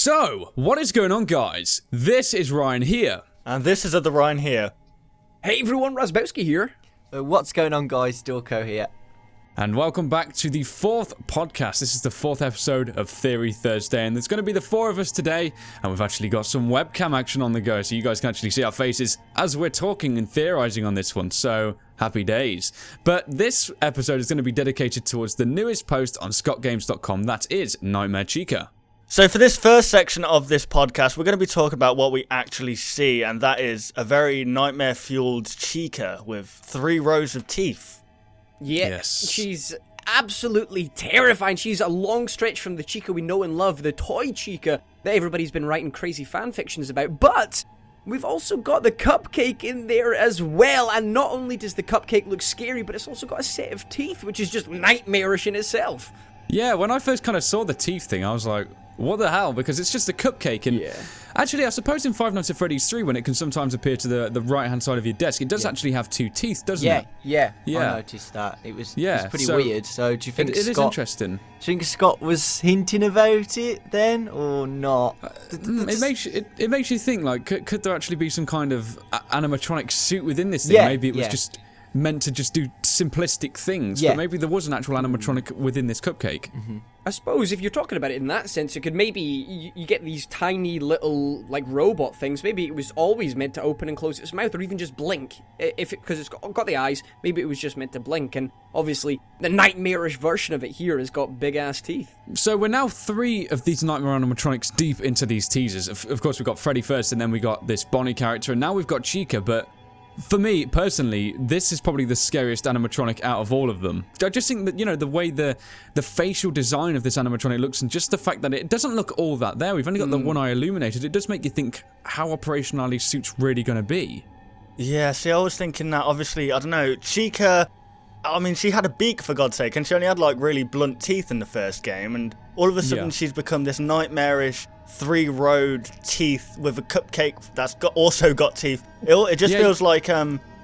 So, what is going on, guys? This is Ryan here. And this is the Ryan here. Hey everyone, Razbowski here. What's going on, guys? Stilco here. And welcome back to the fourth podcast. This is the fourth episode of Theory Thursday, and there's going to be the four of us today, and we've actually got some webcam action on the go, so you guys can actually see our faces as we're talking and theorizing on this one, so happy days. But this episode is going to be dedicated towards the newest post on scottgames.com, that is Nightmare Chica. So for this first section of this podcast, we're going to be talking about what we actually see, and that is a very nightmare-fueled Chica with 3 rows of teeth. Yeah, Yes. She's absolutely terrifying. She's a long stretch from the Chica we know and love, the toy Chica that everybody's been writing crazy fan fictions about. But we've also got the cupcake in there as well, and not only does the cupcake look scary, but it's also got a set of teeth, which is just nightmarish in itself. Yeah, when I first kind of saw the teeth thing, I was like, what the hell? Because it's just a cupcake, and actually, I suppose in Five Nights at Freddy's 3, when it can sometimes appear to the right-hand side of your desk, it does actually have 2 teeth, doesn't it? Yeah. I Yeah. noticed that. It was pretty so weird. So do you think It is Scott? interesting. Do you think Scott was hinting about it then, or not? It makes you think, like, could there actually be some kind of animatronic suit within this thing? Yeah, Maybe it was yeah. just meant to just do simplistic things, Yeah. but maybe there was an actual animatronic within this cupcake. I suppose if you're talking about it in that sense, it could maybe, you get these tiny little, like, robot things. Maybe it was always meant to open and close its mouth, or even just blink. Because it's got the eyes, maybe it was just meant to blink. And obviously, the nightmarish version of it here has got big-ass teeth. So we're now 3 of these Nightmare animatronics deep into these teasers. Of course, we've got Freddy first, and then we got this Bonnie character, and now we've got Chica, but for me, personally, this is probably the scariest animatronic out of all of them. I just think that, you know, the way the facial design of this animatronic looks, and just the fact that it doesn't look all that there. We've only got the one eye illuminated. It does make you think how operational are these suits really going to be. Yeah, see, I was thinking that, obviously, I don't know, Chica, I mean, she had a beak, for God's sake, and she only had, like, really blunt teeth in the first game, and all of a sudden she's become this nightmarish 3-rowed teeth with a cupcake that's also got teeth. It just feels like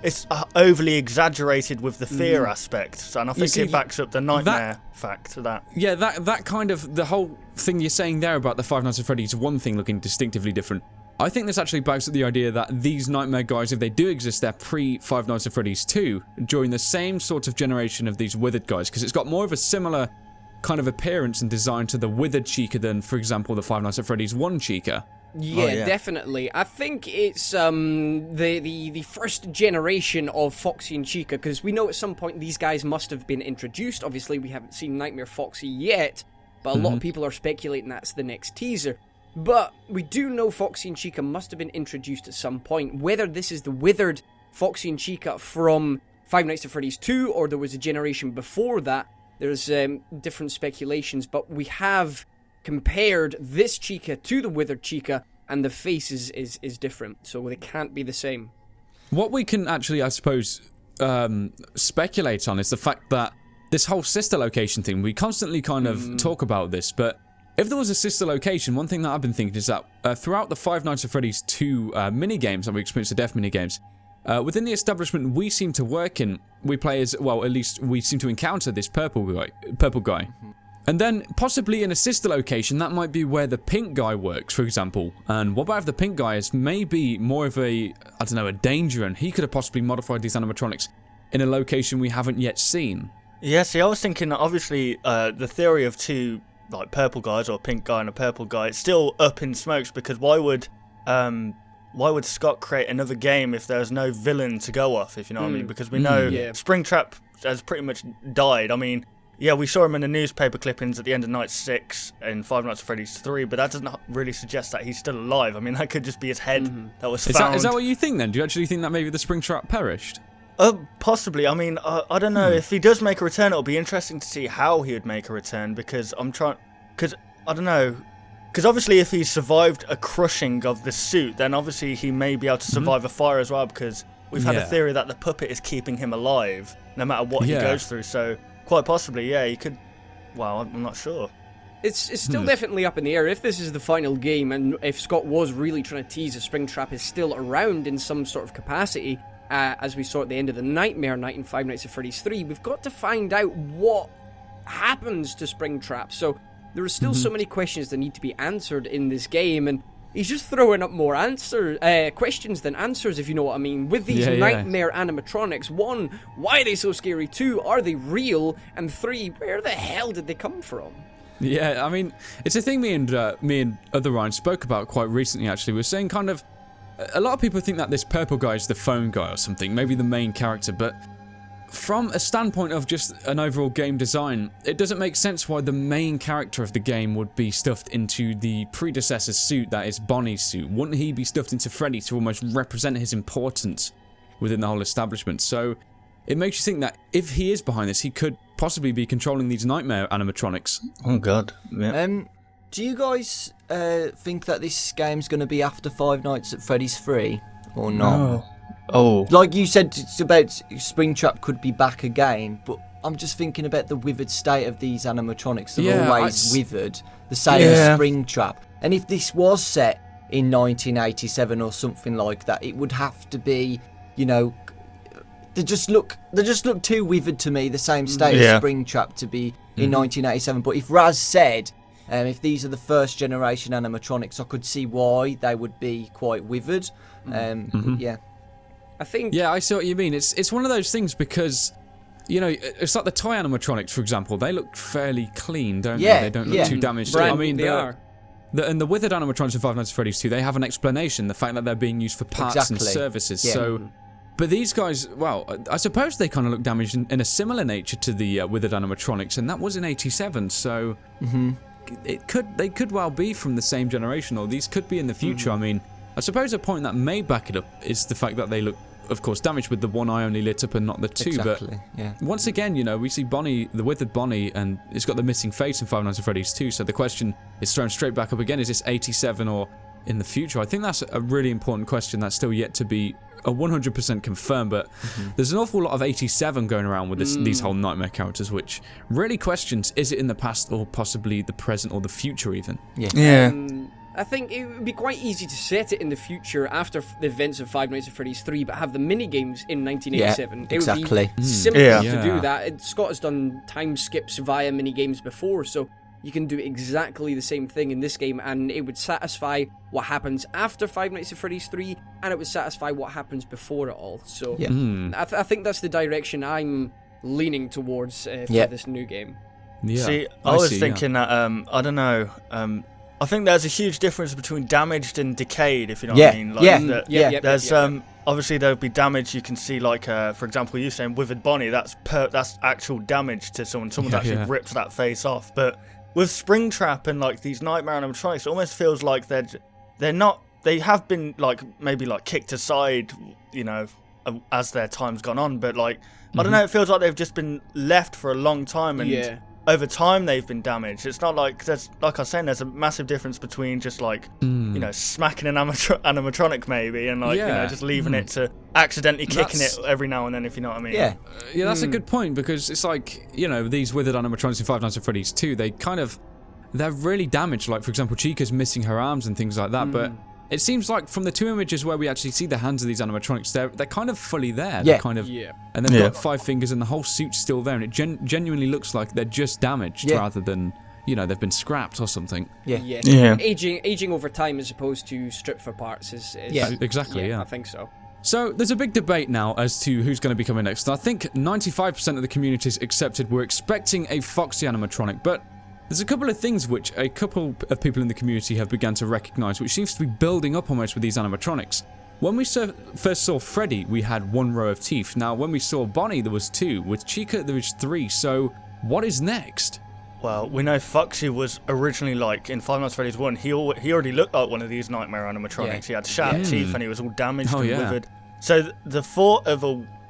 it's overly exaggerated with the fear aspect, and I think it backs up the nightmare fact to that. Yeah, that kind of, the whole thing you're saying there about the Five Nights at Freddy's one thing looking distinctively different. I think this actually backs up the idea that these nightmare guys, if they do exist, they're pre-Five Nights at Freddy's 2, during the same sort of generation of these withered guys, because it's got more of a similar kind of appearance and design to the withered Chica than, for example, the Five Nights at Freddy's 1 Chica. Yeah, definitely. I think it's the first generation of Foxy and Chica, because we know at some point these guys must have been introduced. Obviously, we haven't seen Nightmare Foxy yet, but a lot of people are speculating that's the next teaser. But we do know Foxy and Chica must have been introduced at some point. Whether this is the withered Foxy and Chica from Five Nights at Freddy's 2, or there was a generation before that, there's different speculations, but we have compared this Chica to the withered Chica, and the face is different, so they can't be the same. What we can actually, I suppose, speculate on is the fact that this whole sister location thing, we constantly kind of talk about this, but if there was a sister location, one thing that I've been thinking is that throughout the Five Nights at Freddy's 2 minigames that we experienced, the death minigames, within the establishment we seem to work in, we play as, well, at least we seem to encounter this purple guy. And then, possibly in a sister location, that might be where the pink guy works, for example. And what about if the pink guy is maybe more of a, I don't know, a danger, and he could have possibly modified these animatronics in a location we haven't yet seen? Yeah, see, I was thinking that obviously the theory of 2, like, purple guys, or a pink guy and a purple guy, it's still up in smokes, because why would Scott create another game if there's no villain to go off, if you know what I mean? Because we know Springtrap has pretty much died. I mean, yeah, we saw him in the newspaper clippings at the end of Night 6 in Five Nights at Freddy's 3, but that doesn't really suggest that he's still alive. I mean, that could just be his head that was found. Is that what you think then? Do you actually think that maybe the Springtrap perished? Possibly. I mean, I don't know. If he does make a return, it'll be interesting to see how he would make a return, because I don't know. Because obviously if he survived a crushing of the suit, then obviously he may be able to survive a fire as well, because we've had a theory that the puppet is keeping him alive no matter what he goes through. So quite possibly, yeah, he could. Well, I'm not sure. It's still definitely up in the air. If this is the final game, and if Scott was really trying to tease a Springtrap is still around in some sort of capacity, as we saw at the end of the Nightmare Night in Five Nights at Freddy's 3, we've got to find out what happens to Springtrap. So there are still so many questions that need to be answered in this game, and he's just throwing up more questions than answers, if you know what I mean. With these nightmare animatronics, 1, why are they so scary? 2, are they real? And 3, where the hell did they come from? Yeah, I mean, it's a thing me and other Ryan spoke about quite recently, actually. We were saying kind of, a lot of people think that this purple guy is the phone guy or something, maybe the main character, but from a standpoint of just an overall game design, it doesn't make sense why the main character of the game would be stuffed into the predecessor's suit, that is Bonnie's suit. Wouldn't he be stuffed into Freddy to almost represent his importance within the whole establishment? So it makes you think that if he is behind this, he could possibly be controlling these nightmare animatronics. Oh god. Yeah. Do you guys think that this game's going to be after Five Nights at Freddy's 3 or not? No. Oh. Like you said, it's about Springtrap could be back again, but I'm just thinking about the withered state of these animatronics. They're always withered, the same as Springtrap. And if this was set in 1987 or something like that, it would have to be, you know, they just look too withered to me, the same state as Springtrap to be in 1987. But if Raz said, if these are the first generation animatronics, I could see why they would be quite withered. Yeah. I think... Yeah, I see what you mean. It's one of those things because, you know, it's like the toy animatronics, for example. They look fairly clean, don't they? They don't look too damaged. I mean, they are. And the withered animatronics in Five Nights at Freddy's 2, they have an explanation, the fact that they're being used for parts and services. Yeah. So, but these guys, well, I suppose they kind of look damaged in a similar nature to the withered animatronics, and that was in 87, so they could well be from the same generation, or these could be in the future. I mean, I suppose a point that may back it up is the fact that they look, of course, damaged with the one eye only lit up and not the two. Exactly, but once again, you know, we see Bonnie, the withered Bonnie, and it's got the missing face in Five Nights at Freddy's 2, so the question is thrown straight back up again, is this 87 or in the future? I think that's a really important question that's still yet to be 100% confirmed, but there's an awful lot of 87 going around with these whole nightmare characters, which really questions, is it in the past or possibly the present or the future even? I think it would be quite easy to set it in the future after the events of Five Nights at Freddy's 3, but have the minigames in 1987. Yeah, exactly. It would be simple to do that. Scott has done time skips via minigames before, so you can do exactly the same thing in this game, and it would satisfy what happens after Five Nights at Freddy's 3, and it would satisfy what happens before it all. So I think that's the direction I'm leaning towards for this new game. Yeah, see, I was thinking that, I don't know, I think there's a huge difference between damaged and decayed, if you know what I mean. Like there's obviously there'll be damage. You can see, like for example, you saying withered Bonnie. That's actual damage to someone. Someone's actually ripped that face off. But with Springtrap and like these nightmare animatronics, it almost feels like they're not. They have been like maybe like kicked aside, you know, as their time's gone on. But like I don't know, it feels like they've just been left for a long time and. Over time, they've been damaged. It's not like there's, like I was saying, there's a massive difference between just like, you know, smacking an animatronic maybe, and like, you know, just leaving it to accidentally kicking it every now and then, if you know what I mean. Yeah, that's a good point, because it's like, you know, these withered animatronics in Five Nights at Freddy's 2, they're really damaged. Like, for example, Chica's missing her arms and things like that, but it seems like from the two images where we actually see the hands of these animatronics, they're kind of fully there. They're kind of, and they've got 5 fingers and the whole suit's still there, and it genuinely looks like they're just damaged rather than, you know, they've been scrapped or something. Aging over time as opposed to stripped for parts is exactly. I think so. So there's a big debate now as to who's going to be coming next. I think 95% of the communities accepted were expecting a Foxy animatronic, but there's a couple of things which a couple of people in the community have begun to recognise, which seems to be building up almost with these animatronics. When we first saw Freddy, we had 1 row of teeth. Now, when we saw Bonnie, there was 2. With Chica, there was 3. So, what is next? Well, we know Foxy was originally, like, in Five Nights at Freddy's 1, he already looked like one of these nightmare animatronics. He had sharp teeth and he was all damaged and withered. So, the thought of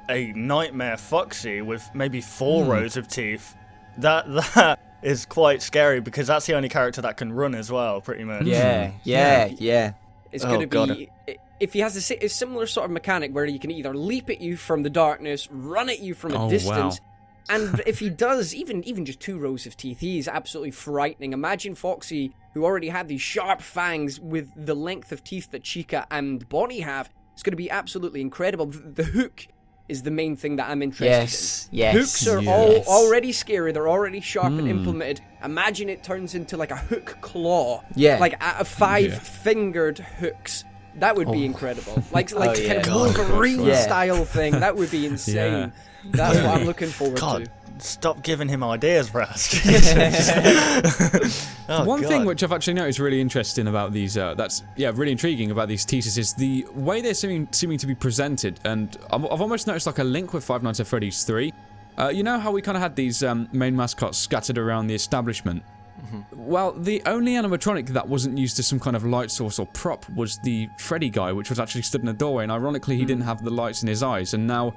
a nightmare Foxy with maybe 4 rows of teeth, that is quite scary, because that's the only character that can run as well, pretty much. It's going to be... If he has a similar sort of mechanic where he can either leap at you from the darkness, run at you from a distance, and if he does, even just 2 rows of teeth, he is absolutely frightening. Imagine Foxy, who already had these sharp fangs, with the length of teeth that Chica and Bonnie have. It's going to be absolutely incredible. The hook is the main thing that I'm interested in. Yes. Hooks are already scary. They're already sharp and implemented. Imagine it turns into like a hook claw. Yeah. Like a 5-fingered hooks. That would be incredible. Like kind of Wolverine style thing. That would be insane. That's what I'm looking forward to. Stop giving him ideas, Rast. One thing which I've actually noticed really interesting about these, that's really intriguing about these teasers is the way they're seeming to be presented. And I've almost noticed like a link with Five Nights at Freddy's 3. You know how we kind of had these main mascots scattered around the establishment? Well, the only animatronic that wasn't used as some kind of light source or prop was the Freddy guy, which was actually stood in a doorway, and ironically he didn't have the lights in his eyes. And now,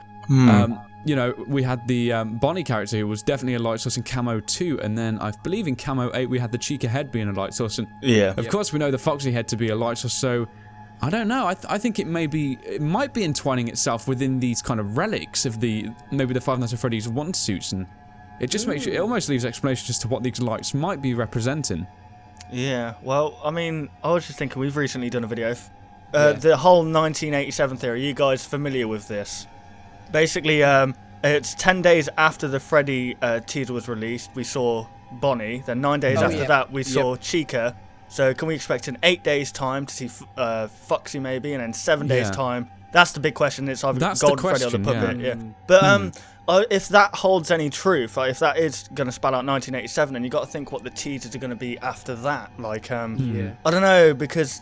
you know, we had the Bonnie character who was definitely a light source in Camo 2, and then I believe in Camo 8 we had the Chica head being a light source, and of course we know the Foxy head to be a light source, so I don't know, I think it might be entwining itself within these kind of relics of maybe the Five Nights at Freddy's 1 suits, and it just makes it almost leaves explanation as to what these lights might be representing. Yeah, well, I mean, I was just thinking, we've recently done a video. The whole 1987 theory, are you guys familiar with this? Basically, it's 10 days after the Freddy teaser was released, we saw Bonnie. Then 9 days after that, we saw Chica. So can we expect in 8 days' time to see Foxy maybe, and then 7 days' time? That's the big question. It's either Golden Freddy or the puppet. But if that holds any truth, if that is going to spell out 1987, then you got to think what the teasers are going to be after that. Like, I don't know, because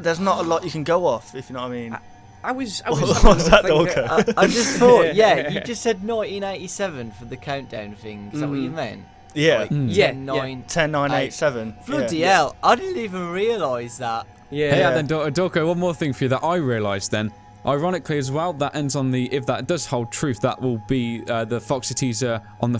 there's not a lot you can go off, if you know what I mean. I was What's that, Dorco? I just thought, you just said 1987 for the countdown thing. Is that what you meant? Yeah. Like 10, 9, 10, 9, 8, 7. Bloody hell, I didn't even realise that. Yeah, then Dorco, one more thing for you that I realised then. Ironically as well, that ends on if that does hold truth, that will be the Foxy teaser on the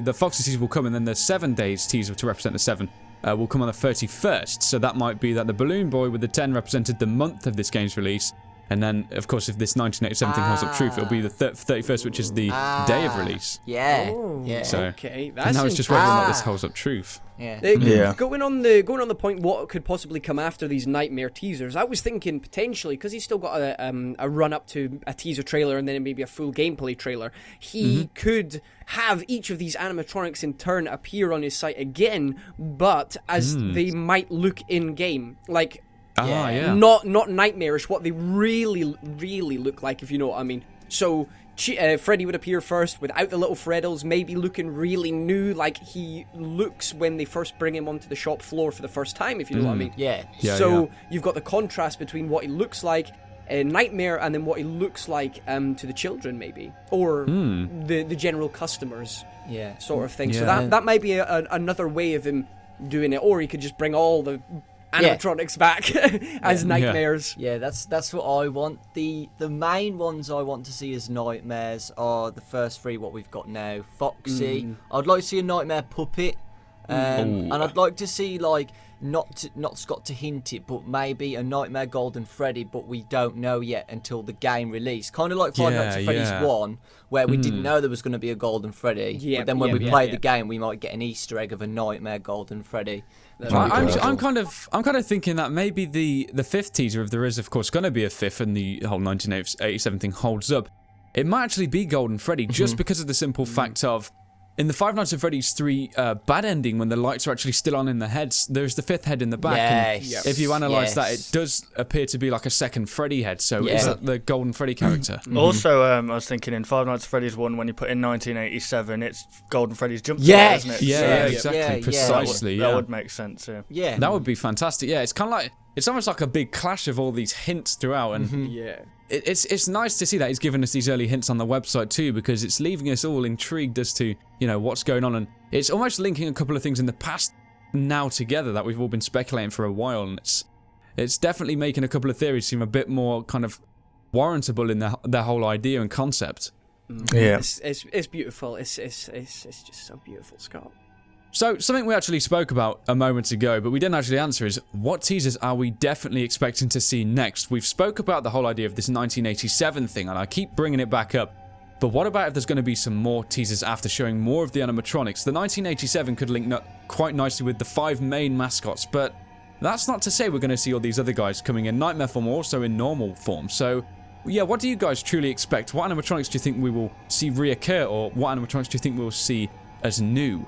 the Foxy teaser will come, and then the 7 days teaser to represent the 7 will come on the 31st. So that might be that the Balloon Boy with the 10 represented the month of this game's release. And then, of course, if this 1987 thing holds up truth, it'll be the 31st, which is the day of release. Yeah. So, okay, that's now it's just whether or not this holds up truth. Going on the point, what could possibly come after these Nightmare teasers? I was thinking potentially, because he's still got a run up to a teaser trailer and then maybe a full gameplay trailer. He could have each of these animatronics in turn appear on his site again, but as they might look in game, like. Not nightmarish, what they really look like, if you know what I mean. So Freddy would appear first without the little Freddles, maybe looking really new, like he looks when they first bring him onto the shop floor for the first time, if you know what I mean. You've got the contrast between what he looks like Nightmare and then what he looks like to the children, maybe, or the general customers, sort of thing. So that might be another way of him doing it, or he could just bring all the animatronics back as nightmares. That's what I want. The main ones I want to see as nightmares are the first 3 what we've got now. Foxy. I'd like to see a nightmare puppet. And I'd like to see like not Scott to hint it, but maybe a Nightmare Golden Freddy, but we don't know yet until the game release. Kind of like Five Nights at Freddy's 1, where we didn't know there was going to be a Golden Freddy. But then when we play the game, we might get an Easter egg of a Nightmare Golden Freddy. I'm kind of thinking that maybe the 5th teaser, if there is of course going to be a 5th and the whole 1987 thing holds up, it might actually be Golden Freddy, just because of the simple fact of, in the Five Nights at Freddy's 3 bad ending, when the lights are actually still on in the heads, there's the 5th head in the back. And if you analyse that, it does appear to be like a second Freddy head. So is that the Golden Freddy character? Also, I was thinking in Five Nights at Freddy's 1, when you put in 1987, it's Golden Freddy's jump scare, isn't it? Exactly. Precisely. That would make sense. Yeah. That would be fantastic. Yeah, it's kind of like, it's almost like a big clash of all these hints throughout, and it's nice to see that he's given us these early hints on the website too, because it's leaving us all intrigued as to, you know, what's going on, and it's almost linking a couple of things in the past now together that we've all been speculating for a while, and it's definitely making a couple of theories seem a bit more kind of warrantable in their whole idea and concept. It's beautiful. It's just so beautiful, Scott. So, something we actually spoke about a moment ago, but we didn't actually answer, is what teasers are we definitely expecting to see next? We've spoke about the whole idea of this 1987 thing, and I keep bringing it back up. But what about if there's going to be some more teasers after showing more of the animatronics? The 1987 could link quite nicely with the 5 main mascots, but that's not to say we're going to see all these other guys coming in Nightmare form or also in normal form. So, what do you guys truly expect? What animatronics do you think we will see reoccur, or what animatronics do you think we'll see as new?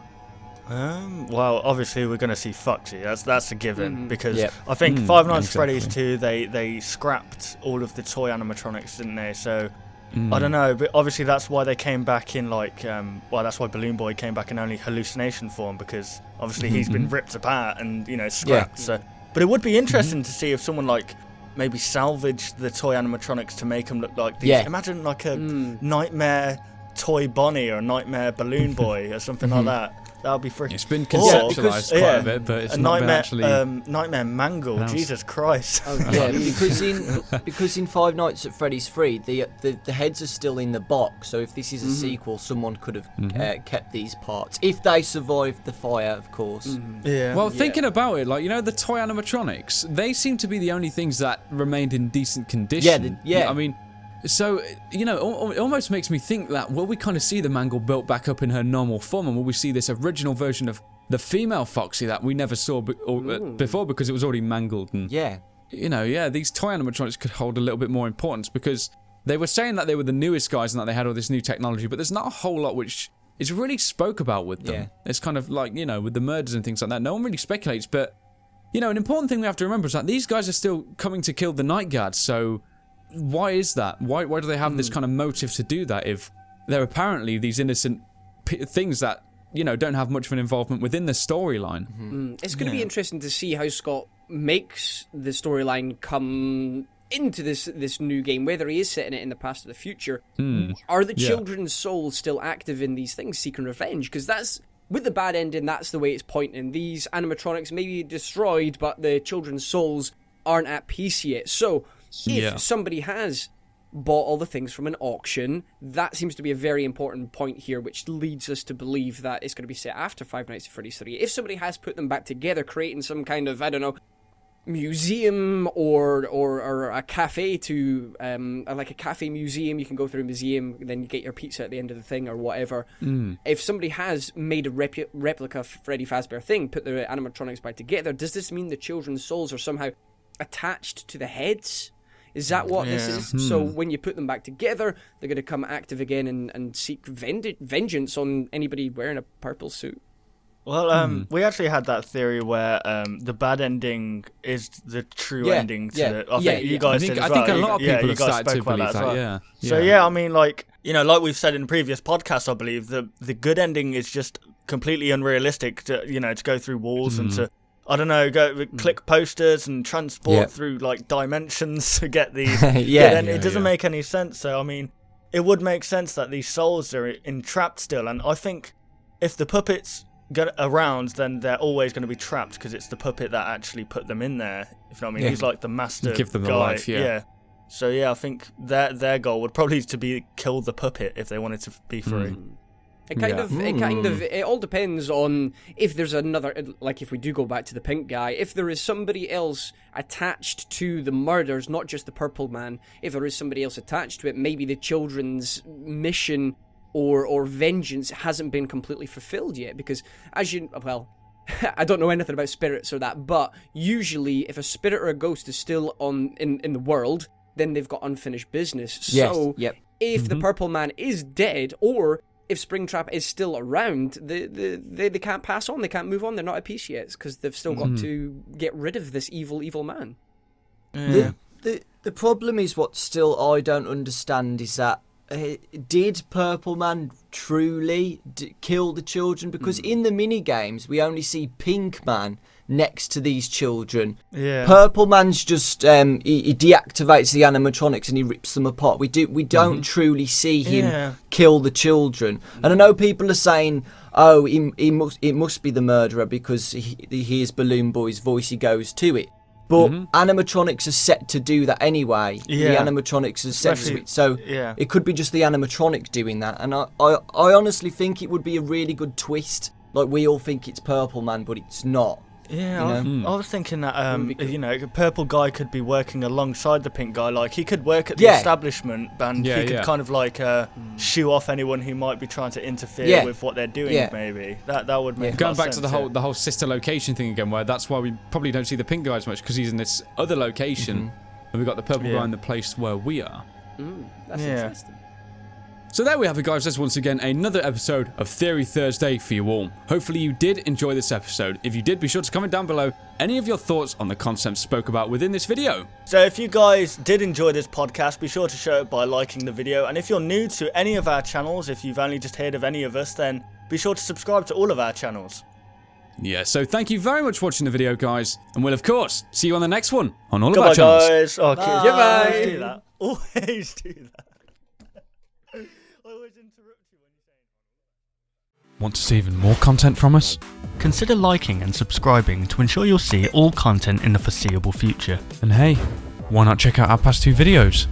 Well, obviously we're going to see Foxy. That's a given because I think Mm, Five Nights at exactly. Freddy's 2 they scrapped all of the toy animatronics, didn't they? So I don't know, but obviously that's why they came back in that's why Balloon Boy came back in only hallucination form, because obviously he's been ripped apart and scrapped. So, but it would be interesting to see if someone maybe salvaged the toy animatronics to make them look like these. Yeah. Imagine like a Nightmare Toy Bonnie or Nightmare Balloon Boy or something like that. That would be freaking. It's been Or- conceptualized quite a bit, but it's a not nightmare, been actually. Nightmare Mangle. announced. Jesus Christ. Oh, Yeah, because in Five Nights at Freddy's 3, the heads are still in the box. So if this is a sequel, someone could have kept these parts if they survived the fire, of course. Yeah. Well, thinking about it, the toy animatronics, they seem to be the only things that remained in decent condition. Yeah. I mean, so, it almost makes me think that will we kind of see the Mangle built back up in her normal form, and will we see this original version of the female Foxy that we never saw before because it was already mangled? And, these toy animatronics could hold a little bit more importance, because they were saying that they were the newest guys and that they had all this new technology, but there's not a whole lot which is really spoke about with them. Yeah. It's kind of like, with the murders and things like that, no one really speculates, but, an important thing we have to remember is that these guys are still coming to kill the Night Guards, so why is that? Why do they have this kind of motive to do that if they're apparently these innocent things that, don't have much of an involvement within the storyline? It's going to be interesting to see how Scott makes the storyline come into this new game, whether he is setting it in the past or the future. Are the children's souls still active in these things, seeking revenge? Because that's, with the bad ending, that's the way it's pointing. These animatronics may be destroyed, but the children's souls aren't at peace yet. So if somebody has bought all the things from an auction, that seems to be a very important point here, which leads us to believe that it's going to be set after Five Nights at Freddy's 3. If somebody has put them back together, creating some kind of, museum or a cafe to like a cafe museum, you can go through a museum, then you get your pizza at the end of the thing or whatever. If somebody has made a replica Freddy Fazbear thing, put the animatronics back together, does this mean the children's souls are somehow attached to the heads? Is that what this is? So when you put them back together, they're going to come active again and seek vengeance on anybody wearing a purple suit. Well, we actually had that theory where the bad ending is the true ending to the... I think you guys did as well. I think a lot of people have started to about believe that, well. So, I mean, like we've said in previous podcasts, I believe, the good ending is just completely unrealistic to, to go through walls and to, I don't know, click posters and transport through, dimensions to get the good ending. It doesn't make any sense. So, I mean, it would make sense that these souls are entrapped still. And I think if the puppets get around, then they're always going to be trapped, because it's the puppet that actually put them in there. If you know what I mean, he's like the master Give them guy. the life, yeah. So I think their goal would probably to be kill the puppet if they wanted to be free. It all depends on if there's another, like if we do go back to the pink guy, if there is somebody else attached to the murders, not just the purple man, if there is somebody else attached to it, maybe the children's mission or vengeance hasn't been completely fulfilled yet, because I don't know anything about spirits or that, but usually if a spirit or a ghost is still in the world, then they've got unfinished business. So if the purple man is dead, or if Springtrap is still around, they can't pass on, they can't move on, they're not at peace yet, because they've still got to get rid of this evil man. The problem is, what still I don't understand is that did Purple Man truly kill the children? Because in the mini games we only see Pink Man next to these children. Purple Man's just he deactivates the animatronics and he rips them apart. We don't truly see him kill the children. And I know people are saying, oh, it must be the murderer because he hears Balloon Boy's voice, he goes to it. But animatronics are set to do that anyway. The animatronics are set to it. So it could be just the animatronic doing that. And I honestly think it would be a really good twist. Like, we all think it's Purple Man, but it's not. I was thinking that a purple guy could be working alongside the pink guy. Like, he could work at the establishment, and he could kind of shoo off anyone who might be trying to interfere with what they're doing. Maybe that would make going back sense, to the whole sister location thing again, where that's why we probably don't see the pink guy as much, because he's in this other location, and we've got the purple guy in the place where we are. That's interesting. So there we have it, guys. That's once again another episode of Theory Thursday for you all. Hopefully you did enjoy this episode. If you did, be sure to comment down below any of your thoughts on the concepts spoke about within this video. So if you guys did enjoy this podcast, be sure to show it by liking the video. And if you're new to any of our channels, if you've only just heard of any of us, then be sure to subscribe to all of our channels. Yeah, so thank you very much for watching the video, guys. And we'll, of course, see you on the next one on all of our channels. Guys. Oh, Bye. Goodbye. Always do that. Always do that. I always interrupt you when you're saying. Want to see even more content from us? Consider liking and subscribing to ensure you'll see all content in the foreseeable future. And hey, why not check out our past 2 videos?